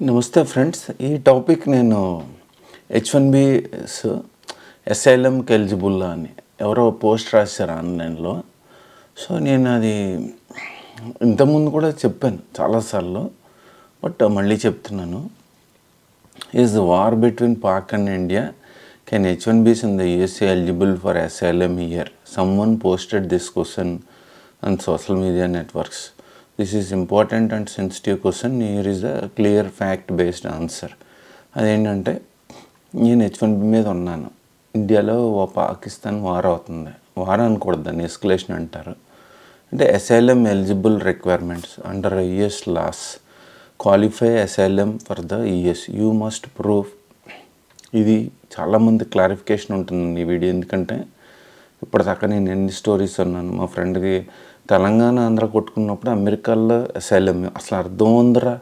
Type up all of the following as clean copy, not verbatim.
నమస్తే ఫ్రెండ్స్. ఈ టాపిక్ నేను H1Bs అసైలంకి ఎలిజిబుల్ అని ఎవరో పోస్ట్ రాశారు ఆన్లైన్లో. సో నేను అది ఇంతకుముందు కూడా చెప్పాను చాలాసార్లు, బట్ మళ్ళీ చెప్తున్నాను. Is the war between Pak and India can H1Bs in the USA eligible for asylum here? Someone posted this question on social media networks. This is important and sensitive question. Here is a clear fact based answer. అదేంటంటే, నేను H1B మీద ఉన్నాను. ఇండియాలో Pakistan war అవుతుంది. War అనకూడదు, దాన్ని escalation అంటారు. అంటే asylum eligible requirements under US laws qualify asylum for the US you must prove. ఇది చాలామంది క్లారిఫికేషన్ ఉంటుంది ఈ వీడియో. ఎందుకంటే ఇప్పటిదాకా నేను ఎన్ని స్టోరీస్ అన్నాను. మా ఫ్రెండ్కి తెలంగాణ ఆంధ్ర కొట్టుకున్నప్పుడు అమెరికాలో అసైలం అసలు అర్థం ఉందిరా,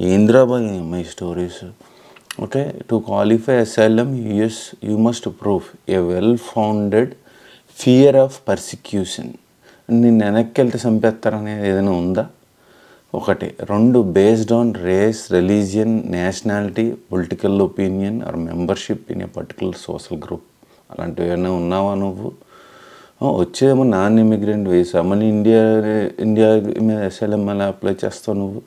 ఏంద్రా boy my stories. Okay, to qualify asylum US you must prove a well founded fear of persecution. నేను వెనక్కి వెళ్తే చంపేస్తారనేది ఏదైనా ఉందా? ఒకటి. రెండు, based on race, religion, nationality, political opinion or membership in a particular social group. అలాంటివి ఏమైనా ఉన్నావా నువ్వు? వచ్చేదేమో నాన్ ఇమిగ్రెంట్ వీసా, మళ్ళీ ఇండియా మీద అసైలం ఎలా అప్లై చేస్తావు నువ్వు?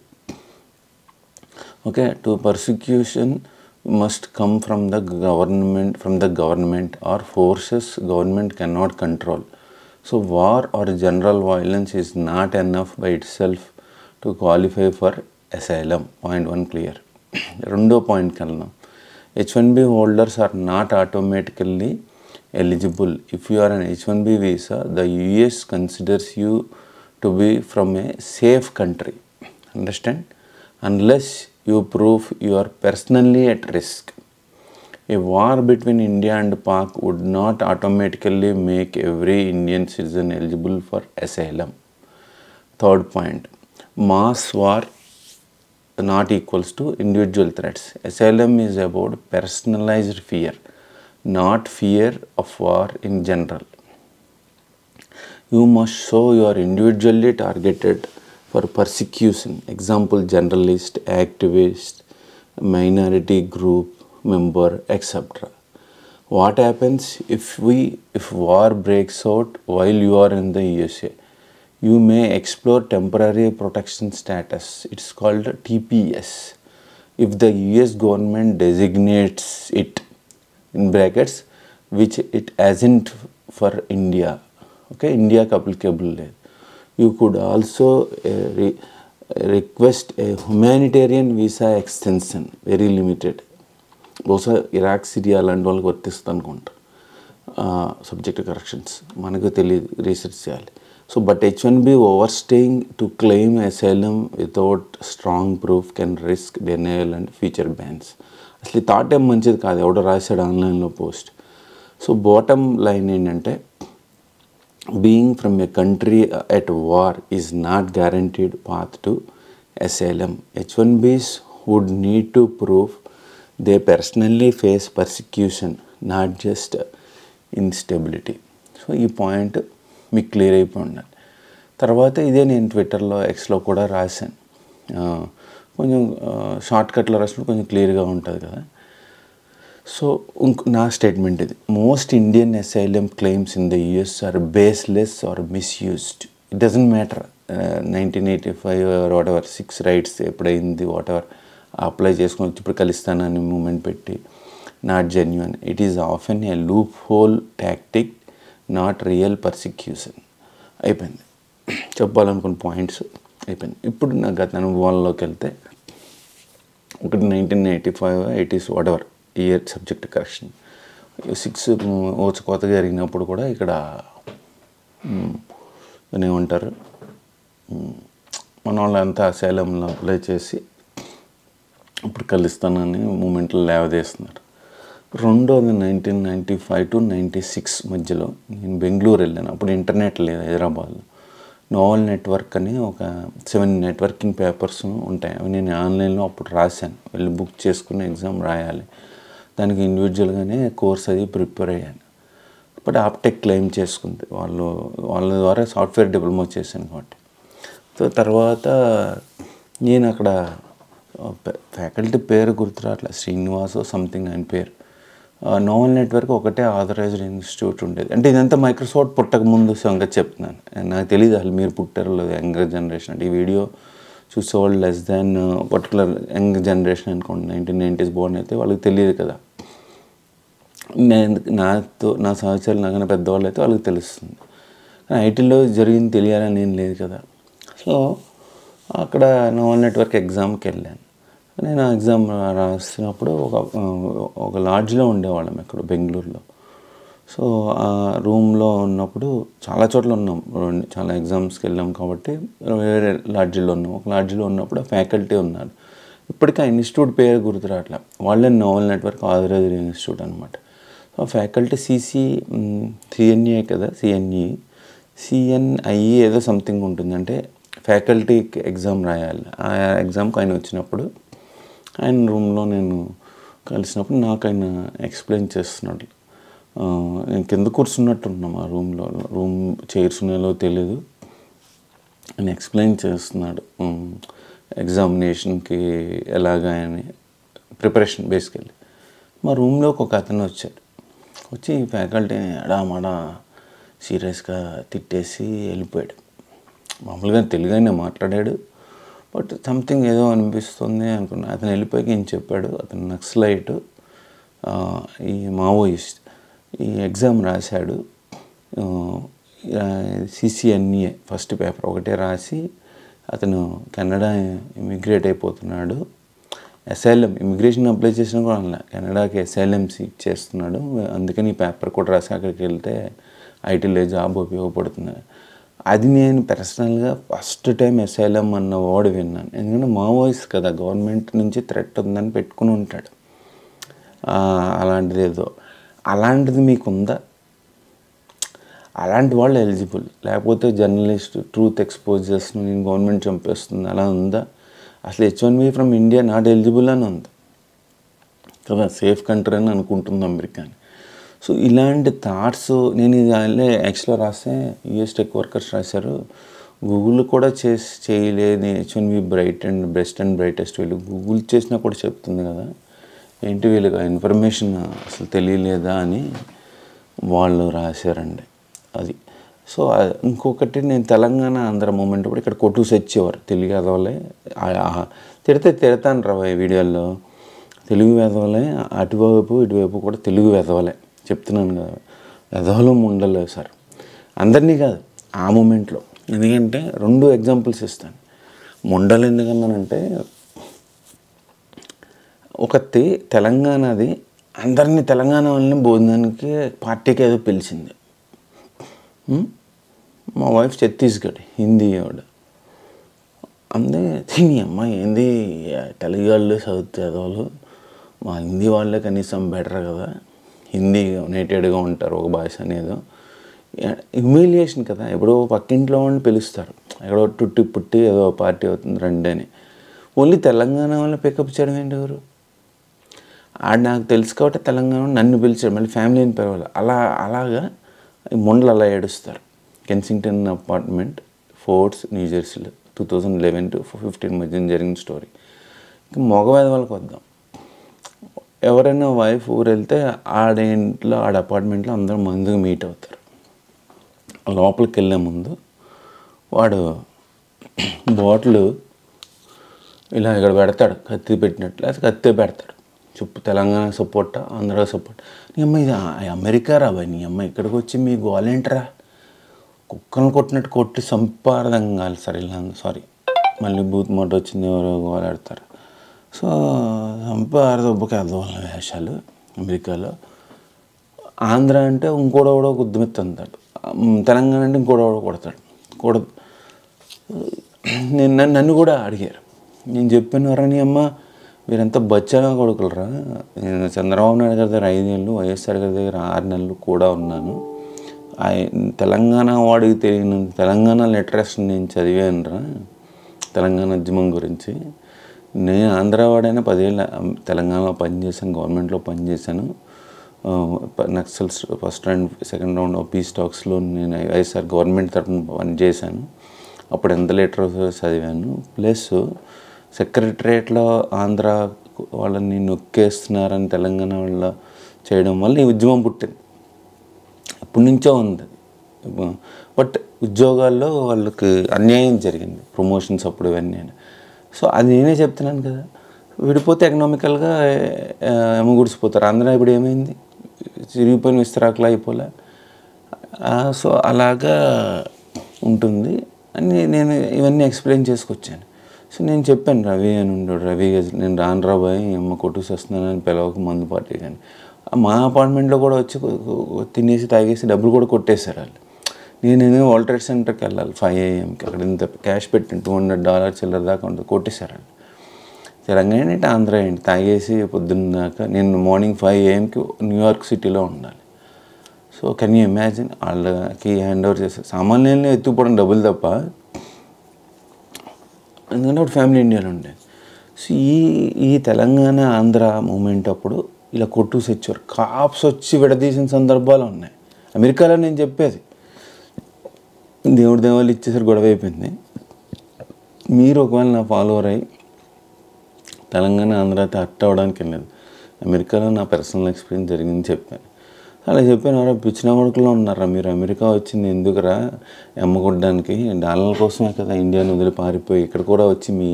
Okay, two persecution must come from the government or forces government cannot control. So war or general violence is not enough by itself to qualify for asylum. Point 1 clear. రెండో పాయింట్కి వెళ్దాం. H1B holders are not automatically eligible. If you are an H1B visa, the US considers you to be from a safe country. Understand? Unless you prove you are personally at risk. A war between India and Pak would not automatically make every Indian citizen eligible for asylum. Third point, mass war not equals to individual threats. Asylum is about personalized fear, not fear of war in general. You must show you are individually targeted for persecution. Example, journalist, activist, minority group member, etc. What happens if war breaks out while you are in the USA? You may explore temporary protection status. It's called TPS. If the US government designates it, in brackets, which it hasn't for India. Okay, India applicable. You could also request a humanitarian visa extension, very limited. బహుశా Iraq, Syria లాంటి వాళ్ళకి వర్తిస్తుంది అనుకుంటా. Subject corrections మనకు తెలియదు, research చేయాలి. So, but H1B overstaying to claim asylum without strong proof can risk denial and future bans. అసలు ఈ థాట్ ఏం మంచిది కాదు, ఎవడో రాశాడు ఆన్లైన్లో పోస్ట్. సో బాటమ్ లైన్ ఏంటంటే, being from A country at war is not guaranteed path to asylum. H1Bs would need to prove they personally face persecution, not just instability. So ఈ పాయింట్ మీకు clear అయిపోయి ఉండాలి. తర్వాత ఇదే నేను ట్విట్టర్లో, ఎక్స్లో కూడా రాశాను. కొంచెం షార్ట్కట్లో రాసినప్పుడు కొంచెం క్లియర్గా ఉంటుంది కదా. సో నా స్టేట్మెంట్ ఇది. Most Indian asylum claims in the US are baseless or misused. It doesn't matter 1985 whatever 6 rights ఎప్పుడైంది వాట్ ఎవర్ అప్లై చేసుకొని ఇప్పుడు కలుస్తానని మూమెంట్ పెట్టి not genuine. It is often a loophole tactic, not real persecution. అయిపోయింది, చెప్పాలనుకున్న points అయిపోయింది. ఇప్పుడు నా గత అనుభవాల్లోకి వెళ్తే, ఒకటి 1985 80s what ever year subject correction 6 కొత్తగా జరిగినప్పుడు కూడా ఇక్కడ ఏమంటారు, మన వాళ్ళంతా అసైలంలో అప్లై చేసి ఇప్పుడు కలుస్తానని మూమెంట్లో లేవదీస్తున్నారు. రెండోది 1995 to 96 మధ్యలో నేను బెంగళూరు వెళ్ళాను. అప్పుడు ఇంటర్నెట్ లేదు హైదరాబాద్లో. నోవల్ నెట్వర్క్ అని ఒక 7 నెట్వర్కింగ్ పేపర్స్ ఉంటాయి. అవి నేను ఆన్లైన్లో అప్పుడు రాశాను. వెళ్ళి బుక్ చేసుకుని ఎగ్జామ్ రాయాలి. దానికి ఇండివిజువల్గానే కోర్స్ అది ప్రిపేర్ అయ్యాను. బట్ ఆప్టెక్ క్లెయిమ్ చేసుకుంది వాళ్ళ ద్వారా సాఫ్ట్వేర్ డిప్లొమా చేశాను కాబట్టి. సో తర్వాత నేను అక్కడ ఫ్యాకల్టీ పేరు గుర్తురాట్లా, శ్రీనివాస్ సంథింగ్ ఆయన పేరు. నోవెల్ నెట్వర్క్ ఒకటే ఆథరైజ్డ్ ఇన్స్టిట్యూట్ ఉండేది. అంటే ఇదంతా మైక్రోసాఫ్ట్ పుట్టక ముందు సంగతి చెప్తున్నాను. నాకు తెలియదు అసలు మీరు పుట్టారు లేదు యంగర్ జనరేషన్. అంటే ఈ వీడియో చూసేవాళ్ళు less than particular young generation అనుకోండి, 1990s బోర్న్ అయితే వాళ్ళకి తెలియదు కదా. నా సహచరులు నాకన్నా పెద్దవాళ్ళు అయితే వాళ్ళకి తెలుస్తుంది. కానీ ఐటీలో జరిగింది తెలియాలని ఏం లేదు కదా. సో అక్కడ నోవెల్ నెట్వర్క్ ఎగ్జామ్కి వెళ్ళాను. నేను ఆ ఎగ్జామ్ రాసినప్పుడు ఒక లాడ్జ్లో ఉండేవాళ్ళం ఇక్కడ బెంగళూరులో. సో ఆ రూమ్లో ఉన్నప్పుడు చాలా చోట్ల ఉన్నాం, చాలా ఎగ్జామ్స్కి వెళ్ళాం కాబట్టి వేరే లాడ్జీలో ఉన్నాం. ఒక లాడ్జీలో ఉన్నప్పుడు ఆ ఫ్యాకల్టీ ఉన్నారు. ఇప్పటికీ ఆ ఇన్స్టిట్యూట్ పేరు గుర్తురాట్లా. వాళ్ళే నోవెల్ నెట్వర్క్ ఆథరైజ్డ్ ఇన్స్టిట్యూట్ అనమాట. సో ఫ్యాకల్టీ సిఎన్ఏ కదా, సిఎన్ఐ ఏదో సంథింగ్ ఉంటుంది. అంటే ఫ్యాకల్టీకి ఎగ్జామ్ రాయాలి. ఆ ఎగ్జామ్కి ఆయన వచ్చినప్పుడు ఆయన రూమ్లో నేను కలిసినప్పుడు నాకు ఆయన ఎక్స్ప్లెయిన్ చేస్తున్నాడు. నేను కింద కూర్చున్నట్టున్నాం ఆ రూమ్లో, రూమ్ చైర్స్ ఉన్నాయో తెలియదు. ఆయన ఎక్స్ప్లెయిన్ చేస్తున్నాడు ఎగ్జామినేషన్కి ఎలాగా అని, ప్రిపరేషన్ బేసికల్లీ. మా రూమ్లోకి ఒక అతను వచ్చి ఫ్యాకల్టీని ఎడామడా సీరియస్గా తిట్టేసి వెళ్ళిపోయాడు. మామూలుగా తెలుగునే మాట్లాడాడు, బట్ సంథింగ్ ఏదో అనిపిస్తుంది అనుకున్నా. అతను వెళ్ళిపోయాక ఏం చెప్పాడు, అతను నక్సలైట్, ఈ మావోయిస్ట్, ఈ ఎగ్జామ్ రాశాడు, సిసిఎన్ఏ ఫస్ట్ పేపర్ ఒకటే రాసి అతను కెనడా ఇమిగ్రేట్ అయిపోతున్నాడు. అసైలం ఇమిగ్రేషన్ అప్లై చేసినా కూడా అలా కెనడాకి అసైలం సీట్ చేస్తున్నాడు, అందుకని ఈ పేపర్ కూడా రాసి అక్కడికి వెళ్తే ఐటీలో జాబ్ ఉపయోగపడుతుంది. అది నేను పర్సనల్గా ఫస్ట్ టైం అసైలం అన్న వర్డ్ విన్నాను. ఎందుకంటే మావోయిస్ట్ కదా, గవర్నమెంట్ నుంచి థ్రెట్ ఉందని పెట్టుకుని ఉంటాడు. అలాంటిది మీకుందా? అలాంటి వాళ్ళు ఎలిజిబుల్, లేకపోతే జర్నలిస్ట్ ట్రూత్ ఎక్స్పోజ్ చేస్తున్నాను నేను, గవర్నమెంట్ చంపేస్తుంది, అలా ఉందా? అసలు H1B from India not eligible అని ఉంది కదా, సేఫ్ కంట్రీ అని అనుకుంటుంది అమెరికాని. సో ఇలాంటి థాట్స్ నేను ఇది యాక్చువల్గా రాస్తే యూఎస్ టెక్ వర్కర్స్ రాశారు, గూగుల్ కూడా చేయలేదు H1B బెస్ట్ అండ్ బ్రైటెస్ట్. వీళ్ళు గూగుల్ చేసినా కూడా చెప్తుంది కదా, ఏంటి వీళ్ళకి ఇన్ఫర్మేషన్ అసలు తెలియలేదా అని వాళ్ళు రాశారండి అది. సో ఇంకొకటి, నేను తెలంగాణ ఆంధ్ర మూమెంట్ కూడా ఇక్కడ కొట్టుకు వచ్చేవారు తెలుగు ఎదవలే, తిడతాను రా ఈ వీడియోల్లో, తెలుగు ఎదవలే, అటువైపు ఇటువైపు కూడా తెలుగు ఎదవలే చెప్తున్నాను కదా, ఎదవలు ఉండలేదు సార్, అందరినీ కాదు ఆ మూమెంట్లో. ఎందుకంటే 2 ఎగ్జాంపుల్స్ ఇస్తాను. ముండలు ఎందుకన్నానంటే, ఒకటి తెలంగాణది అందరినీ తెలంగాణ వాళ్ళని భోజనానికి పార్టీకి ఏదో పిలిచింది. మా వైఫ్ ఛత్తీస్గఢ్, హిందీ ఆవిడ. అందే తిని అమ్మాయి ఏంది తెలుగు వాళ్ళు చదువుతారు వాళ్ళు, మా హిందీ వాళ్ళే కనీసం బెటర్ కదా, హిందీ యునైటెడ్గా ఉంటారు ఒక భాష అనేది. హ్యూమిలియేషన్ కదా, ఎప్పుడో పక్కింట్లో వాళ్ళని పిలుస్తారు, ఎక్కడో పుట్టి ఏదో పార్టీ అవుతుంది రండి అని. ఓన్లీ తెలంగాణ వాళ్ళని పికప్ చేయడం ఏంటి ఎవరు? ఆడు నాకు తెలుసు కాబట్టి తెలంగాణ నన్ను పిలిచాడు, మళ్ళీ ఫ్యామిలీని పిలవాలి. అలాగా మొండలు అలా ఏడుస్తారు. కెన్సింగ్టన్ అపార్ట్మెంట్, ఫోర్ట్స్, న్యూజెర్సీలో 2011 to 2015 మధ్యన జరిగిన స్టోరీ. ఇంకా మగవాది వాళ్ళకి వద్దాం. ఎవరైనా వైఫ్ ఊరు వెళ్తే ఆడింట్లో అపార్ట్మెంట్లో అందరూ మందుగా మీట్ అవుతారు. లోపలికి వెళ్ళే ముందు వాడు బాటిల్ ఇలా ఇక్కడ పెడతాడు, కత్తి పెట్టినట్లు, అది కత్తి పెడతాడు. తెలంగాణ సపోర్టా, ఆంధ్ర సపోర్ట్. నీ అమ్మ ఇది అమెరికా రాబాయి, నీ అమ్మ ఇక్కడికి వచ్చి మీ గోలేంటరా, కుక్కను కొట్టినట్టు కొట్టి సంపాదం కాదు సార్, ఇలా సారీ మళ్ళీ బూత్ మాట వచ్చింది, ఎవరో గోలాడతారు. సో సంపాదొబ్బకి అర్థం వేషాలు అమెరికాలో. ఆంధ్ర అంటే ఇంకోడెవడో గుద్దుమెత్తి అంటాడు, తెలంగాణ అంటే ఇంకోడెవడో కొడతాడు. నన్ను కూడా అడిగారు, నేను చెప్పాను రా నీ అమ్మ వీరంతా బచ్చగా కొడుకులరా, నేను చంద్రబాబు నాయుడు గారి దగ్గర 5 నెలలు, వైఎస్ఆర్ గారి దగ్గర 6 నెలలు కూడా ఉన్నాను. తెలంగాణ వాడికి తెలియను తెలంగాణ లిటరసీ నేను చదివానురా, తెలంగాణ ఉద్యమం గురించి. నేను ఆంధ్ర వాడైనా 10 ఏళ్ళు తెలంగాణలో పనిచేశాను, గవర్నమెంట్లో పనిచేశాను. Naxals first round second round peace టాక్స్లో నేను వైఎస్ఆర్ గవర్నమెంట్ తరఫున పనిచేశాను. అప్పుడు ఎంత లీటర్ చదివాను, ప్లస్ సెక్రటరేట్లో ఆంధ్ర వాళ్ళని నొక్కేస్తున్నారని తెలంగాణ వాళ్ళ చేయడం వల్ల ఈ ఉద్యమం పుట్టింది. ఎప్పటి నుంచో ఉంది. బట్ ఉద్యోగాల్లో వాళ్ళకి అన్యాయం జరిగింది, ప్రమోషన్స్ అప్పుడు ఇవన్నీ. సో అది నేనే చెప్తున్నాను కదా, విడిపోతే ఎకనామికల్గా ఎమ్మగుడిసిపోతారు. ఆంధ్ర ఇప్పుడు ఏమైంది, చిరిగిపోయిన విస్తరాకులా అయిపోలే. సో అలాగా ఉంటుంది అని నేను ఇవన్నీ ఎక్స్ప్లెయిన్ చేసుకొచ్చాను. సో నేను చెప్పాను, రవి అని ఉండడు, రవి నేను రాను రాబోయే అమ్మ కొట్టుకు వస్తున్నానని పిలవక మందు పార్టీ. కానీ మా అపార్ట్మెంట్లో కూడా వచ్చి తినేసి తాగేసి డబ్బులు కూడా కొట్టేశారు వాళ్ళు. నేను వరల్డ్ ట్రేడ్ సెంటర్కి వెళ్ళాలి 5 AM అక్కడ ఇంత క్యాష్ పెట్టిన $200 చిల్లర దాకా ఉంటుంది, కొట్టేశారు వాళ్ళు. తెలంగాణ ఏంటి ఆంధ్ర ఏంటి, తాగేసి పొద్దున్న దాకా. నేను మార్నింగ్ 5 AM న్యూయార్క్ సిటీలో ఉండాలి. సో కెన్ యూ ఇమాజిన్, వాళ్ళకి హ్యాండ్ ఓవర్ చేస్తారు. సామాన్యంగా ఎత్తుకుపోవడం డబ్బులు తప్ప, ఎందుకంటే అప్పుడు ఫ్యామిలీ ఇండియాలో ఉండేది. సో ఈ తెలంగాణ ఆంధ్ర మూమెంట్ అప్పుడు ఇలా కొట్టూసి వచ్చారు. కాప్స్ వచ్చి విడదీసిన సందర్భాలు ఉన్నాయి. అమెరికాలో నేను చెప్పేది, దేవుడి దేవాలు ఇచ్చేసరికి గొడవ అయిపోయింది. మీరు ఒకవేళ నా ఫాలోవర్ అయ్యి తెలంగాణ ఆంధ్ర హర్ట్ అవ్వడానికి వెళ్ళలేదు. అమెరికాలో నా పర్సనల్ ఎక్స్పీరియన్స్ జరిగింది చెప్పాను. అలా చెప్పాను, ఎవరో పిచ్చిన కొడుకులో ఉన్నారా మీరు, అమెరికా వచ్చింది ఎందుకురా అమ్మగొట్టడానికి, డాలర్ల కోసమే కదా ఇండియాని వదిలి పారిపోయి ఇక్కడ కూడా వచ్చి మీ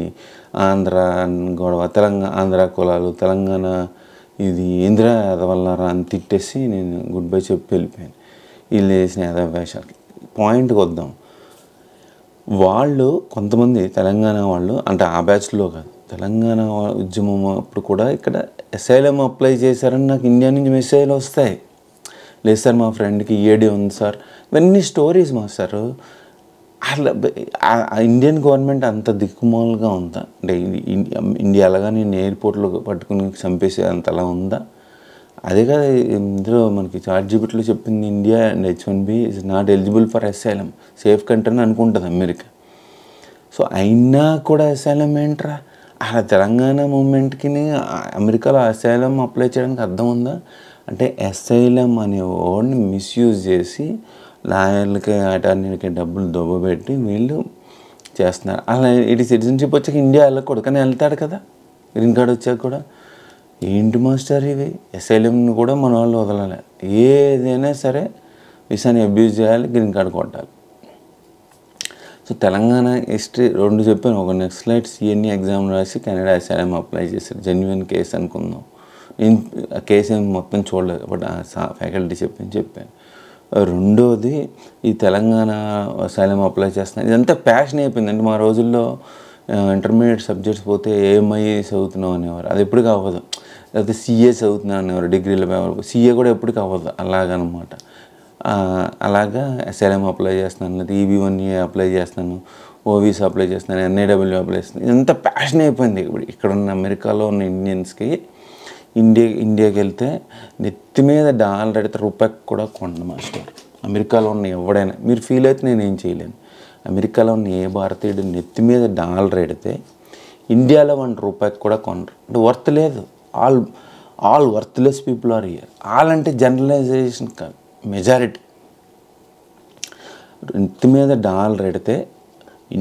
ఆంధ్ర గొడవ, ఆంధ్ర కులాలు, తెలంగాణ ఇది ఇందిరా ఎదవల్లారా అని తిట్టేసి నేను గుడ్ బై చెప్పి వెళ్ళిపోయాను. వీళ్ళు చేసిన ఎదవేషాలు. పాయింట్కి వద్దాం. వాళ్ళు కొంతమంది తెలంగాణ వాళ్ళు, అంటే ఆ బ్యాచ్లో కాదు, తెలంగాణ ఉద్యమం అప్పుడు కూడా ఇక్కడ అసైలం అప్లై చేశారని నాకు ఇండియా నుంచి మెసేజ్లు వస్తాయి. లేదు సార్ మా ఫ్రెండ్కి EAD ఉంది సార్, ఇవన్నీ స్టోరీస్ మాస్టారు. అట్లా ఇండియన్ గవర్నమెంట్ అంత దిక్కుమాలుగా ఉందా అంటే, ఇండియా అలాగా నేను ఎయిర్పోర్ట్లో పట్టుకుని చంపేసే అంత అలా ఉందా? అదే కదా ఇందులో మనకి ChatGPTలో చెప్పింది, India and H1B is not eligible for asylum, safe country అని అనుకుంటుంది అమెరికా. సో అయినా కూడా అసైలం ఏంట్రా, అలా తెలంగాణ మూమెంట్కి అమెరికాలో అసైలం అప్లై చేయడానికి అర్థం ఉందా? అంటే అసైలం అనే వర్డ్ని మిస్యూజ్ చేసి లాయర్లకి అటార్నీలకి డబ్బులు దొబ్బపెట్టి వీళ్ళు చేస్తున్నారు. అలా ఇటు సిటిజన్షిప్ వచ్చాక ఇండియా వెళ్ళకూడదు, కానీ వెళ్తాడు కదా గ్రీన్ కార్డ్ వచ్చాక కూడా. ఏంటి మాస్టర్ ఇవి, అసైలంని కూడా మన వాళ్ళు వదలాలి. ఏదైనా సరే వీసాని అబ్యూజ్ చేయాలి, గ్రీన్ కార్డ్ కొట్టాలి. సో తెలంగాణ హిస్టరీ 2 చెప్పాను. ఒక నెక్స్ట్ CNE ఎగ్జామ్ రాసి కెనడా అసైలం అప్లై చేశారు, జెన్యున్ కేసు అనుకుందాం. నేను ఆ కేసు ఏమి మొత్తం చూడలేదు, బట్ ఫ్యాకల్టీ చెప్పాను. రెండోది ఈ తెలంగాణ అసైలం అప్లై చేస్తున్నాను, ఇదంతా ప్యాషన్ అయిపోయింది. అంటే మా రోజుల్లో ఇంటర్మీడియట్ సబ్జెక్ట్స్ పోతే ఏమై చదువుతున్నావు అనేవారు, అది ఎప్పటికీ అవ్వదు. లేకపోతే CA చదువుతున్నాను అనేవారు, డిగ్రీలో CA కూడా ఎప్పటికీ అవ్వదు. అలాగనమాట. అలాగా అసైలం అప్లై చేస్తున్నాను, లేదా EB1A అప్లై చేస్తున్నాను, OVS అప్లై చేస్తున్నాను, NIW అప్లై చేస్తున్నాను. ఇదంతా ప్యాషన్ అయిపోయింది. ఇప్పుడు ఇక్కడ ఉన్న అమెరికాలో ఉన్న ఇండియన్స్కి ఇండియాకి వెళ్తే నెత్తి మీద డాలర్ ఎడితే రూపాయికి కూడా కొండ మాస్టర్. అమెరికాలో ఉన్న ఎవడైనా మీరు ఫీల్ అయితే నేను ఏం చేయలేను. అమెరికాలో ఉన్న ఏ భారతీయుడు నెత్తి మీద డాలర్ ఎడితే ఇండియాలో ₹1 కూడా కొనరు. అంటే వర్త్ లేదు. All worthless people are here. All అంటే జనరలైజేషన్ కాదు, మెజారిటీ. నెత్తి మీద డాలర్ ఎడితే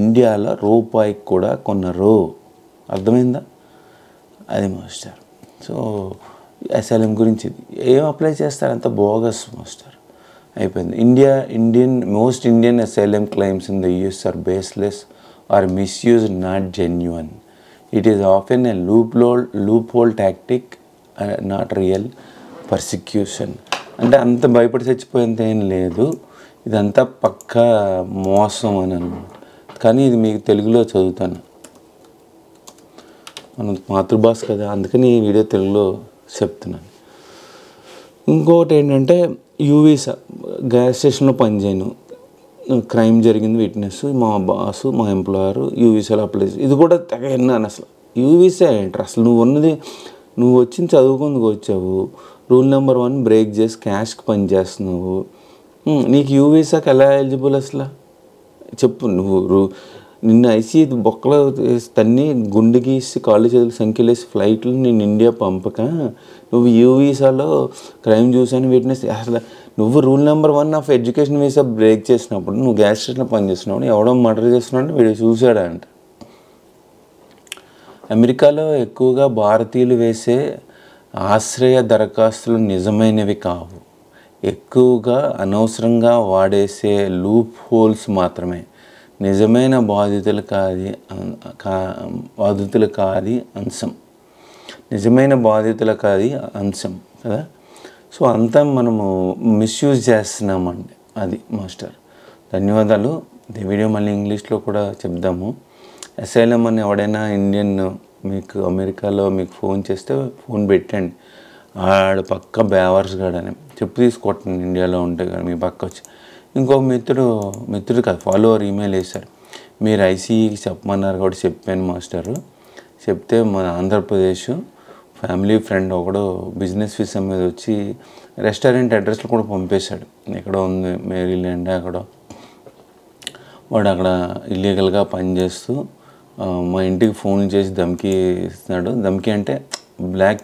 ఇండియాలో ₹1 కూడా కొనరు. అర్థమైందా? అది మాస్టర్. సో అసైలం గురించి ఏం అప్లై చేస్తారు, అంత బోగస్ మాస్టర్ అయిపోయింది. Most Indian asylum claims in the US are baseless or misused, not genuine. It is often a loophole tactic, not real persecution. అంటే అంత భయపడి చచ్చిపోయేంత ఏం లేదు, ఇదంతా పక్కా మోసం అని అనమాట. కానీ ఇది మీకు తెలుగులో చదువుతాను, మన మాతృభాష కదా, అందుకని ఈ వీడియో తెలుగులో చెప్తున్నాను. ఇంకొకటి ఏంటంటే యూవీసా, గ్యాస్ స్టేషన్లో పనిచేయను, క్రైమ్ జరిగింది, విట్నెస్, మా బాసు మా ఎంప్లాయర్ యూవీసాలో అప్లై చేసి, ఇది కూడా తెగ విన్నాను. అసలు యూవీసా ఏంటి అసలు, నువ్వు వచ్చింది చదువుకుందుకు వచ్చావు, రూల్ నెంబర్ 1 బ్రేక్ చేసి క్యాష్కి పని చేస్తున్నావు, నీకు యూవీసాకి ఎలా ఎలిజిబుల్ అసలు చెప్పు. నిన్న ఐసీ బొక్కలో తన్ని గుండె గీసి కాళ్ళు చేతులు సంఖ్యలేసి ఫ్లైట్లు నేను ఇండియా పంపక నువ్వు వీసాలో క్రైమ్ చూసాను విట్నెస్. అసలు నువ్వు rule number 1 of education visa break చేసినప్పుడు నువ్వు గ్యాస్ స్టేషన్లో పనిచేస్తున్నావు, ఎవడో మర్డర్ చేస్తున్నావు అంటే వీడు చూసాడా అంట. అమెరికాలో ఎక్కువగా భారతీయులు వేసే ఆశ్రయ దరఖాస్తులు నిజమైనవి కావు. ఎక్కువగా అనవసరంగా వాడేసే లూప్ హోల్స్ మాత్రమే. నిజమైన బాధితులు కాది అంశం. నిజమైన బాధితుల కాది అంశం కదా. సో అంతా మనము మిస్యూజ్ చేస్తున్నామండి. అది మాస్టర్. ధన్యవాదాలు. ఈ వీడియో మళ్ళీ ఇంగ్లీష్లో కూడా చెప్దాము. అసైలం అని ఎవడైనా ఇండియన్ మీకు అమెరికాలో మీకు ఫోన్ చేస్తే ఫోన్ పెట్టండి. ఆడు పక్క బేవర్స్ గాడని చెప్పు తీసుకొట్టండి. ఇండియాలో ఉంటే కానీ మీ పక్క వచ్చి ఇంకో మిత్రుడు కాదు ఫాలోవర్ ఈమెయిల్ వేశారు. మీరు ఐసీఈకి చెప్పమన్నారు కాబట్టి చెప్పాను మాస్టరు. చెప్తే మన ఆంధ్రప్రదేశ్ ఫ్యామిలీ ఫ్రెండ్ ఒకడు బిజినెస్ వీసా మీద వచ్చి రెస్టారెంట్ అడ్రస్లో కూడా పంపేశాడు. ఎక్కడో ఉంది మేరీల్యాండ్ అక్కడో. వాడు అక్కడ ఇల్లీగల్గా పనిచేస్తూ మా ఇంటికి ఫోన్ చేసి ధమ్కీ ఇస్తున్నాడు. ధమ్కీ అంటే బ్లాక్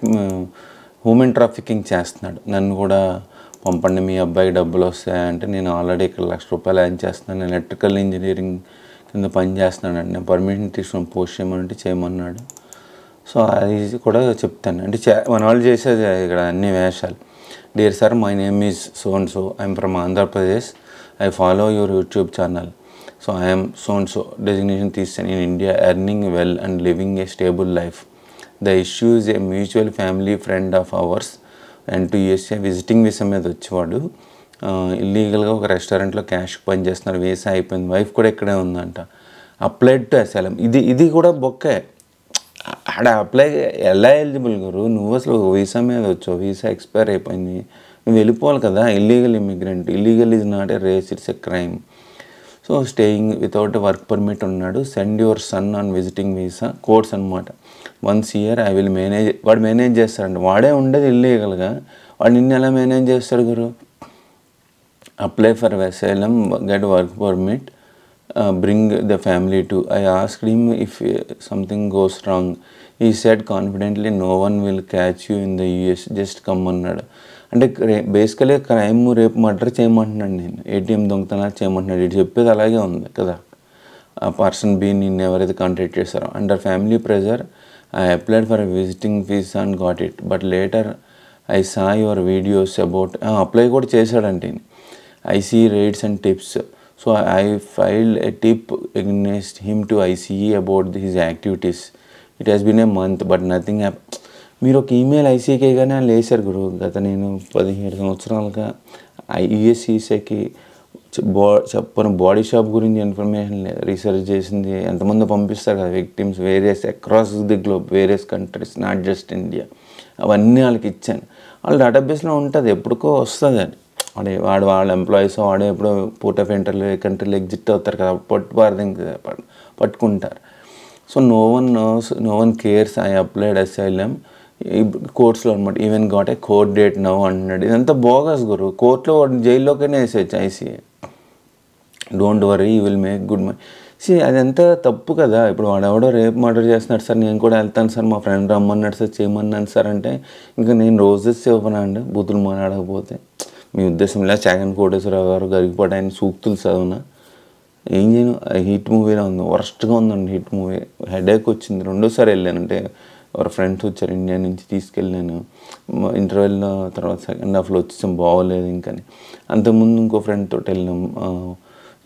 హ్యూమన్ ట్రాఫికింగ్ చేస్తున్నాడు. నన్ను కూడా పంపండి, మీ అబ్బాయికి డబ్బులు వస్తాయంటే నేను ఆల్రెడీ ఇక్కడ ₹1,00,000 ఎర్న్ చేస్తున్నాను. నేను ఎలక్ట్రికల్ ఇంజనీరింగ్ కింద పని చేస్తున్నానండి. నేను పర్మిషన్ తీసుకుని పోస్ట్ చేయమంటే చేయమన్నాడు. సో అది కూడా చెప్తాను. అంటే మన వాళ్ళు చేసేది ఇక్కడ అన్ని వేషాలు. Dear sir, my name is so and so, I'm from Andhra Pradesh, I follow your YouTube channel. So I am so and so designation తీసాను in India, earning well and living a stable life. The issue is a mutual family friend of ours and to USA visiting visa మీద వచ్చేవాడు. ఇల్లీగల్గా ఒక రెస్టారెంట్లో క్యాష్కి పని చేస్తున్నారు. Visa అయిపోయింది. Wife కూడా ఇక్కడే ఉందంట. Applied to asylum. ఇది కూడా బొక్కే. ఆడ అప్లై ఎలా ఎలిజిబుల్ గురు? నువ్వు అసలు వీసా మీద వచ్చావు, వీసా ఎక్స్పైర్ అయిపోయింది, నువ్వు వెళ్ళిపోవాలి కదా. Illegal immigrant. Illegal is not a race, it's a crime. So staying without work permit ఉన్నాడు. Send your son on visiting visa course అనమాట. 1 year ఐ విల్ మేనేజ్. వాడు మేనేజ్ చేస్తాడంట. వాడే ఉండేది ఇల్లీగల్గా. వాడు నిన్ను ఎలా మేనేజ్ చేస్తాడు గురు? Apply for asylum, get work permit, bring the family too. I asked him if something goes wrong. He said confidently no one will catch you in the US, just come అన్నాడు. అంటే basically crime రేపు murder చేయమంటున్నాడు. నేను ATM దొంగతనాలు చేయమంటున్నాడు. ఇటు చెప్పేది అలాగే ఉంది కదా. ఆ పర్సన్ బి నిన్ను ఎవరైతే కాంటాక్ట్ చేశారో. Under family pressure I applied for visiting visa and got it, but later I saw your videos about. Apply కూడా చేశాడంటే. ICE raids and tips. So I filed a tip against him to ICE about his activities. It has been a month but nothing happen. మీరు ఒక email ఐసీకే కానీ వాళ్ళు వేశారు గురు. గత నేను 17 సంవత్సరాలుగా యుఎస్ఈసీకి చెప్పను బాడీ షాప్ గురించి ఇన్ఫర్మేషన్ రీసెర్చ్ చేసింది. ఎంతమంది పంపిస్తారు కదా victims, various across the globe, various countries, not just India. అవన్నీ వాళ్ళకి ఇచ్చాను. వాళ్ళ డేటాబేస్లో ఉంటుంది, ఎప్పటికో వస్తుంది అని. వాళ్ళ ఎంప్లాయీస్ వాడే ఎప్పుడో పోర్ట్ ఆఫ్ కంట్రీలో ఎగ్జిట్ అవుతారు కదా, పట్టుకుంటారు. So no one cares. I applied asylum కోర్ట్స్లో అనమాట. Even got a court date now అంటున్నాడు. ఇదంతా బోగస్ గురు. కోర్టులో జైల్లోకైనా వేసేయచ్చు ICE. Don't worry, you will make good money. అదంతా తప్పు కదా. ఇప్పుడు వాడెవడో రేపు మర్డర్ చేస్తున్నాడు సార్, నేను కూడా వెళ్తాను సార్, మా ఫ్రెండ్ రమ్మన్నాడు సార్, చేయమన్నాను సార్ అంటే ఇంకా నేను రోజెస్ ఇవ్వనా అండి బూతులు మాట్లాడకపోతే? మీ ఉద్దేశం ఇలా చాగన్ కోటేశ్వరరావు గారు గరిగిపోటీ ఆయన సూక్తులు చదవనా? ఏం చేయను. హిట్ మూవీలో ఉంది, వరస్ట్గా ఉందండి హిట్ మూవీ. హెడేక్ వచ్చింది. 2సారి వెళ్ళాను. అంటే ఎవరు ఫ్రెండ్స్ వచ్చారు ఇండియా నుంచి, తీసుకెళ్ళాను. ఇంటర్వెల్లో తర్వాత సెకండ్ హాఫ్లో వచ్చేసాం, బాగోలేదు ఇంకని. అంతకుముందు ఇంకో ఫ్రెండ్ తోటి వెళ్ళాం,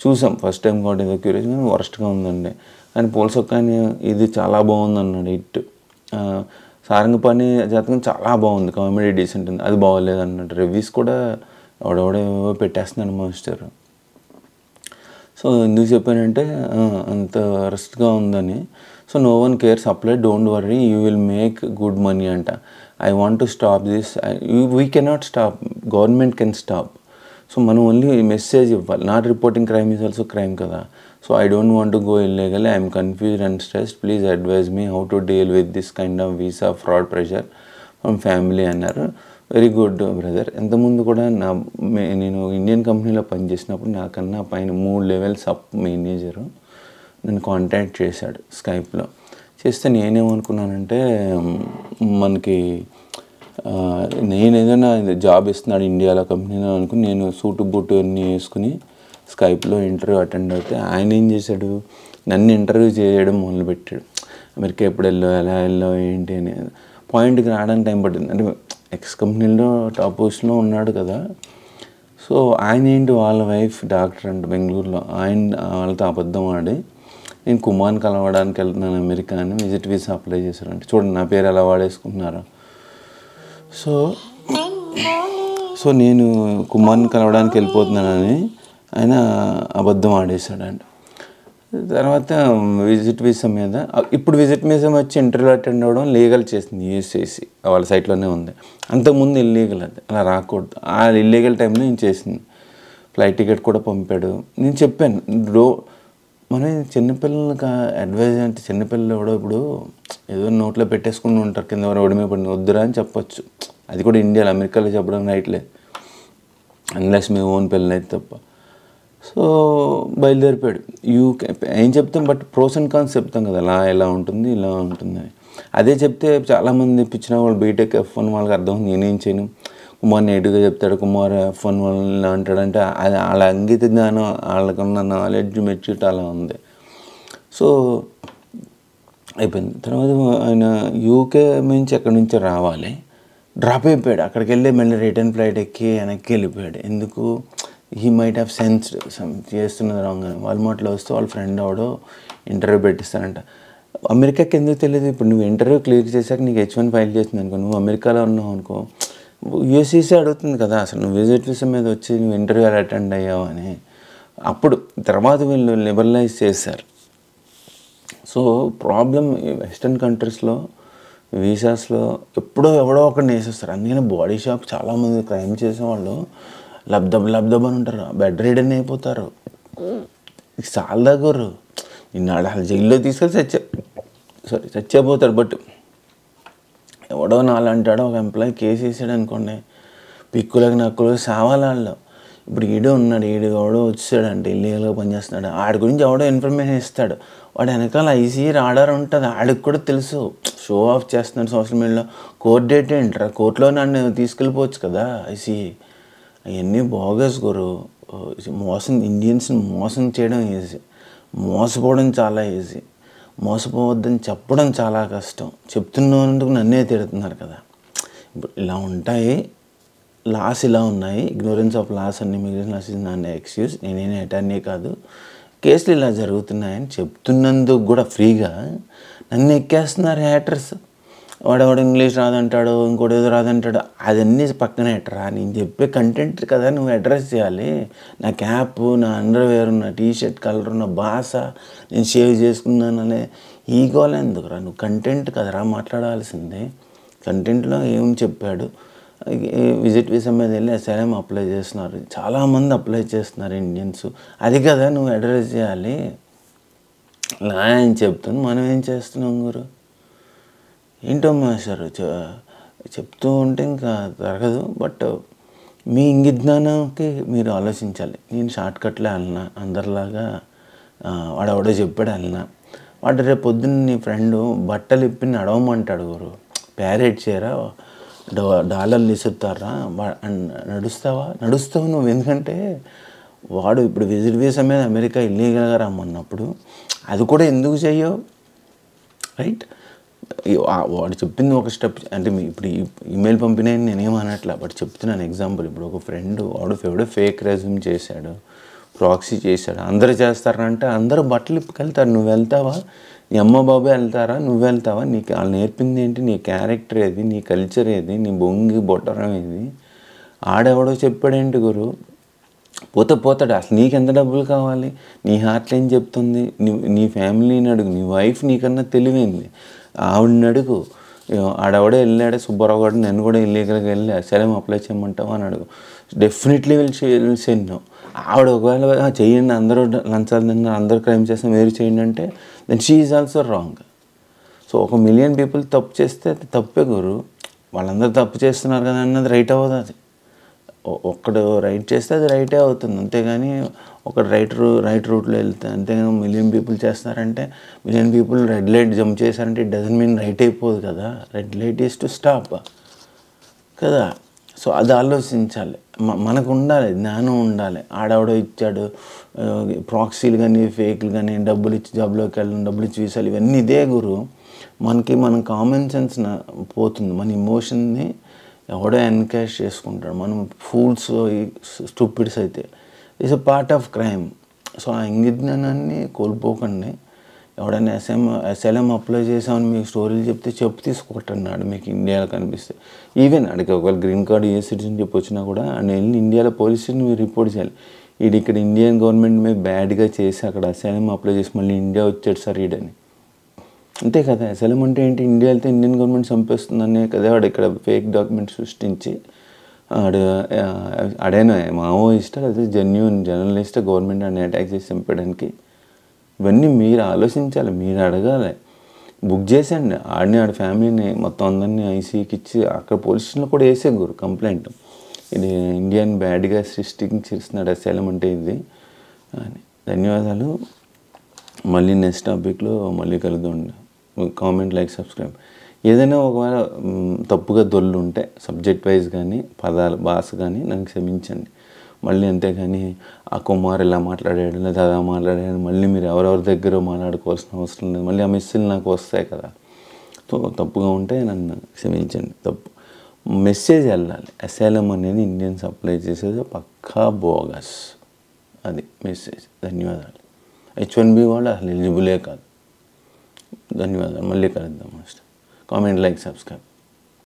చూసాం. ఫస్ట్ టైం కాబట్టి ఏదో క్యూరియస్, వరస్ట్గా ఉందండి. కానీ పోల్సొక్క ఇది చాలా బాగుంది అన్నాడు. హిట్. సారంగపాణి జాతకం చాలా బాగుంది, కామెడీ డీసెంట్ ఉంది, అది బాగోలేదు అన్నాడు. రివ్యూస్ కూడా ఎవడెవడో పెట్టేస్తున్నాడు మాస్టర్. సో ఎందుకు చెప్పానంటే అంత వరస్ట్గా ఉందని. So no one cares, apply, don't worry, you will make good money అంట. I want to stop this. We cannot stop, government can stop. So మనం ఓన్లీ మెసేజ్ ఇవ్వాలి. Not reporting crime is also crime కదా. So I don't want to go illegal, I'm confused and stressed, please advise me how to deal with this kind of visa fraud pressure from family అన్నారు. Very good brother. ఇంతకుముందు కూడా నేను Indian కంపెనీలో పనిచేసినప్పుడు నాకన్నా పైన 3 levels up manager నన్ను contact చేశాడు స్కైప్లో. చేస్తే నేనేమనుకున్నానంటే మనకి నేను ఏదైనా జాబ్ ఇస్తున్నాడు ఇండియాలో కంపెనీలో అనుకుని నేను సూటు బూటు అన్నీ వేసుకుని స్కైప్లో ఇంటర్వ్యూ అటెండ్ అయితే ఆయన ఏం చేశాడు, నన్ను ఇంటర్వ్యూ చేయడం మొదలుపెట్టాడు. అమెరికా ఎప్పుడు వెళ్ళావు, ఎలా వెళ్ళావు, ఏంటి అని పాయింట్కి రావడానికి టైం పట్టింది. అంటే ఎక్స్ కంపెనీలో టాప్ పొజిషన్లో ఉన్నాడు కదా. సో ఆయన ఏంటి, వాళ్ళ వైఫ్ డాక్టర్ అంట బెంగళూరులో, వాళ్ళతో అబద్ధం ఆడి నేను కుమార్ని కలవడానికి వెళ్తున్నాను అమెరికా అని విజిట్ వీసా అప్లై చేశారంటే. చూడండి నా పేరు ఎలా వాడేసుకుంటున్నారు. సో నేను కుమార్ని కలవడానికి వెళ్ళిపోతున్నానని ఆయన అబద్ధం ఆడేశాడంట. తర్వాత విజిట్ వీసా మీద, ఇప్పుడు విజిట్ వీసా వచ్చి ఇంటర్వ్యూ అటెండ్ అవ్వడం లీగల్ చేసింది యూఎస్ఏసి, వాళ్ళ సైట్లోనే ఉంది. అంతకుముందు ఇల్లీగల్, అది అలా రాకూడదు. ఆ ఇల్లీగల్ టైంలో నేను చేసింది. ఫ్లైట్ టికెట్ కూడా పంపాడు. నేను చెప్పాను మనం చిన్నపిల్లలకి అడ్వైజ్ అంటే, చిన్నపిల్లలు ఎవడో ఇప్పుడు ఏదో నోట్లో పెట్టేసుకుని ఉంటారు కింద రోడ్డు మీద పడి, వద్దురా అని చెప్పొచ్చు. అది కూడా ఇండియాలో, అమెరికాలో చెప్పడం రైట్లే, అన్లెస్ మీ ఓన్ పిల్లలు అయితే తప్ప. సో బయలుదేరిపోయాడు. ఏం చెప్తాం, బట్ ప్రోస్ అండ్ కాన్స్ చెప్తాం కదా, ఎలా ఉంటుంది ఇలా ఉంటుంది. అదే చెప్తే చాలామంది ఇప్పించిన వాళ్ళు బీటెక్ F1 వాళ్ళకి అర్థం, నేనేం చేయను, కుమార్ నెగిటివ్గా చెప్తాడు, కుమార్ F1 వాళ్ళు అంటాడంటే అది వాళ్ళ అంగీత జ్ఞానం, వాళ్ళకున్న నాలెడ్జ్ మెచ్యూరిటీ అలా ఉంది. సో అయిపోయింది. తర్వాత ఆయన యూకే నుంచి ఎక్కడి నుంచో రావాలి, డ్రాప్ అయిపోయాడు. అక్కడికి వెళ్ళి మళ్ళీ రిటర్న్ ఫ్లైట్ ఎక్కి వెనక్కి వెళ్ళిపోయాడు. ఎందుకు, హీ మైట్ హ్యావ్ సెన్స్డ్ చేస్తున్నది రాంగ్ అని. వాల్మార్ట్లో వస్తే వాళ్ళ ఫ్రెండ్ అవడో ఇంటర్వ్యూ పెట్టిస్తానంట. అమెరికాకి ఎందుకు తెలియదు. ఇప్పుడు నువ్వు ఇంటర్వ్యూ క్లియర్ చేశాక నీకు H1 ఫైల్ చేస్తుంది అనుకో, నువ్వు అమెరికాలో ఉన్నావు అనుకో, యూఎస్సీసీ అడుగుతుంది కదా అసలు నువ్వు విజిట్ వీసా మీద వచ్చి నువ్వు ఇంటర్వ్యూ అటెండ్ అయ్యావు అని. అప్పుడు తర్వాత వీళ్ళు లిబరలైజ్ చేశారు. సో ప్రాబ్లం వెస్టర్న్ కంట్రీస్లో వీసాస్లో ఎవడో ఒకరిని వేసేస్తారు. అందుకని బాడీ షాప్ చాలామంది క్రైమ్ చేసేవాళ్ళు లబ్దబ్ అని ఉంటారు, బెడ్ రీడన్ అయిపోతారు. చాలా దగ్గర నిన్న అసలు జైల్లో తీసుకెళ్ళి చచ్చిపోతాడు. బట్ ఎవడో నాలంటాడో ఒక ఎంప్లాయీ కేసు వేసాడు అనుకోండి, పిక్కులకు నక్కులు సావాలి వాళ్ళు. ఇప్పుడు ఉన్నాడు, ఎవడో వచ్చాడంటే ఇల్లీగల్గా పనిచేస్తున్నాడు, ఆడి గురించి ఎవడో ఇన్ఫర్మేషన్ ఇస్తాడు, వాడు వెనకాల ఐసీ రాడార్ ఉంటుంది, ఆడికి కూడా తెలుసు షో ఆఫ్ చేస్తున్నాడు సోషల్ మీడియాలో. కోర్ట్ డేట్ ఏంట్రా, కోర్టులో నన్ను తీసుకెళ్ళిపోవచ్చు కదా ఐసీ. అవన్నీ బోగస్ గురు. ఇండియన్స్ని మోసం చేయడం ఈజీ, మోసపోవడం చాలా ఈజీ. మోసపోవద్దని చెప్పడం చాలా కష్టం. చెప్తున్నందుకు నన్నే తిడుతున్నారు కదా. ఇప్పుడు ఇలా ఉంటాయి లాస్, ఇలా ఉన్నాయి, ఇగ్నోరెన్స్ ఆఫ్ లాస్ అన్ని, immigration laws is not excuse. నేనేం అటర్నీ కాదు, కేసులు ఇలా జరుగుతున్నాయని చెప్తున్నందుకు కూడా ఫ్రీగా నన్ను ఎక్కేస్తున్నారు హ్యాటర్స్. వాడెవడు ఇంగ్లీష్ రాదంటాడు, ఇంకోటి ఏదో రాదంటాడు, అదన్నీ పక్కన ఎట్టరా. నేను చెప్పే కంటెంట్ కదా నువ్వు అడ్రస్ చేయాలి. నా క్యాప్, నా అండర్వేర్, నా టీషర్ట్ కలర్, నా భాష, నేను షేవ్ చేసుకున్నాననే ఈగోలు ఎందుకురా. నువ్వు కంటెంట్ కదరా మాట్లాడాల్సిందే. కంటెంట్లో ఏం చెప్పాడు, విజిట్ వీసా మీద వెళ్ళి అసైలం అప్లై చేస్తున్నారు, చాలామంది అప్లై చేస్తున్నారు ఇండియన్స్. అది కదా నువ్వు అడ్రస్ చేయాలి. ఇలా అని చెప్తాను, మనం ఏం చేస్తున్నాం గురు, ఏంటో మాస్టర్ చెప్తూ ఉంటే ఇంకా తరగదు. బట్ మీ ఇంగిజ్ఞానంకి మీరు ఆలోచించాలి. నేను షార్ట్కట్లో వెళ్ళినా, అందరిలాగా వాడెవడో చెప్పాడు వెళ్ళినా. వాడు రేపు పొద్దున్న నీ ఫ్రెండు బట్టలు ఇప్పి నడవమంటాడు గురు, ప్యారేట్ చేయరా, డాలర్లు ఇసుతారా, నడుస్తావు నువ్వు. ఎందుకంటే వాడు ఇప్పుడు విజిట్ వీసా మీద అమెరికా ఇల్లీగల్గా రమ్మన్నప్పుడు అది కూడా ఎందుకు చెయ్యవు, రైట్? వాడు చెప్పింది ఒక స్టెప్. అంటే ఇప్పుడు ఈమెయిల్ పంపినాయని నేనేం అనట్లా, బట్ చెప్తున్నాను ఎగ్జాంపుల్. ఇప్పుడు ఒక ఫ్రెండ్ ఎవడో ఫేక్ రెజ్యూమ్ చేశాడు, ప్రాక్సీ చేశాడు, అందరూ చేస్తారంటే అందరూ బట్టలు ఇప్పుకెళ్తారు. నువ్వు వెళ్తావా? నీ అమ్మ బాబాయ్ వెళ్తారా? నువ్వు వెళ్తావా? నీకు వాళ్ళు నేర్పింది ఏంటి? నీ క్యారెక్టర్ ఏది? నీ కల్చర్ ఏది? నీ బొంగి బొట్టరం ఏది? ఆడెవడో చెప్పాడేంటి గురు, పోతాడు. అసలు నీకు ఎంత డబ్బులు కావాలి? నీ హార్ట్లో ఏం చెప్తుంది? నీ ఫ్యామిలీని అడుగు, నీ వైఫ్ నీకన్నా తెలివైంది, ఆవిడని అడుగు. ఆడెవడో వెళ్ళాడే సుబ్బారావు గారు, నేను కూడా ఇల్లీగల్గా వెళ్ళి అసైలం అప్లై చేయమంటావా అని అడుగు. డెఫినెట్లీ వీళ్ళు సెన్నో. ఆవిడ ఒకవేళ చేయండి, అందరూ లంచాలు తిన్నారు, అందరూ క్రైమ్ చేస్తాం, మీరు చేయండి అంటే then she is also wrong. So 1 million people తప్పు చేస్తే అది తప్పే గురు. వాళ్ళందరూ తప్పు చేస్తున్నారు కదా అన్నది రైట్ అవ్వదు. అది ఒక్కడు రైట్ చేస్తే అది రైటే అవుతుంది, అంతేగాని ఒకడు రైట్ రూట్లో వెళ్తే, అంతేగాని మిలియన్ పీపుల్ చేస్తున్నారంటే, million people red light jump చేశారంటే ఇట్ డజంట్ మీన్ రైట్ అయిపోదు కదా. Red light is to stop కదా. సో అది ఆలోచించాలి. మనకు ఉండాలి, జ్ఞానం ఉండాలి. ఆడవడో ఇచ్చాడు ప్రాక్సీలు కానీ ఫేక్లు కానీ, డబ్బులు ఇచ్చి జాబ్లోకి వెళ్ళడం, డబ్బులు ఇచ్చి వీసాలు, ఇవన్నీ ఇదే గురు. మన కామన్ సెన్స్ పోతుంది, మన ఎమోషన్ని ఎవడో ఎన్కాష్ చేసుకుంటాడు. మనం ఫూల్స్ స్టూపిడ్స్ అయితే it's a part of crime. So ఆ ఇంగిజ్ఞానాన్ని కోల్పోకండి. ఎవడైనా అసైలం అప్లై చేసామని మీకు స్టోరీలు చెప్తే చెప్పు తీసుకుంటున్నాడు మీకు ఇండియాలో కనిపిస్తే. ఈవెన్ అడిగి ఒకవేళ గ్రీన్ కార్డు ఏ సిటిజన్ చెప్పి వచ్చినా కూడా అని వెళ్ళి ఇండియాలో పోలీసుని మీరు రిపోర్ట్ చేయాలి. ఇక్కడ ఇండియన్ గవర్నమెంట్ మీద బ్యాడ్గా చేసి అక్కడ అసైలం అప్లై చేసి మళ్ళీ ఇండియా వచ్చాడు సార్ ఈడని. అంతే కదా, అసైలం అంటే ఏంటి? ఇండియా వెళ్తే ఇండియన్ గవర్నమెంట్ చంపేస్తుందనే కదా వాడు ఇక్కడ ఫేక్ డాక్యుమెంట్ సృష్టించి ఆడైనా మావోయిస్ట్ లేదా జెన్యూన్ జర్నలిస్ట్ గవర్నమెంట్ అని అటాక్ చేసి చంపడానికి. ఇవన్నీ మీరు ఆలోచించాలి, మీరు అడగాలి. బుక్ చేసేయండి ఆడిని, ఆడి ఫ్యామిలీని మొత్తం అందరినీ ఐసీకి ఇచ్చి అక్కడ పోలీస్ స్టేషన్లో కూడా వేసేగురు కంప్లైంట్. ఇది ఇండియన్ బ్యాడ్గా సృష్టించేస్తున్నాడు అసైలం అంటే ఇది అని. ధన్యవాదాలు. మళ్ళీ నెక్స్ట్ టాపిక్లో మళ్ళీ కలుద్దామండి. Comment, like, subscribe. ఏదైనా ఒకవేళ తప్పుగా దొల్లు ఉంటే సబ్జెక్ట్ వైజ్ కానీ పదాలు భాష కానీ నన్ను క్షమించండి. మళ్ళీ అంతేగాని ఆ కుమార్ ఇలా మాట్లాడాడు లేదా అలా మాట్లాడాడు మళ్ళీ మీరు ఎవరెవరి దగ్గర మాట్లాడుకోవాల్సిన అవసరం లేదు. మళ్ళీ ఆ మెసేజ్లు నాకు వస్తాయి కదా. సో తప్పుగా ఉంటే నన్ను క్షమించండి. తప్పు మెసేజ్ వెళ్ళాలి. అసైలం అనేది ఇండియన్స్ అప్లై చేసేది పక్కా బోగస్, అది మెసేజ్. ధన్యవాదాలు. H1B వాళ్ళు అసలు ఎలిజిబులే కాదు. ధన్యవాదాలు. మళ్ళీ కలుద్దాం. Comment, like, subscribe.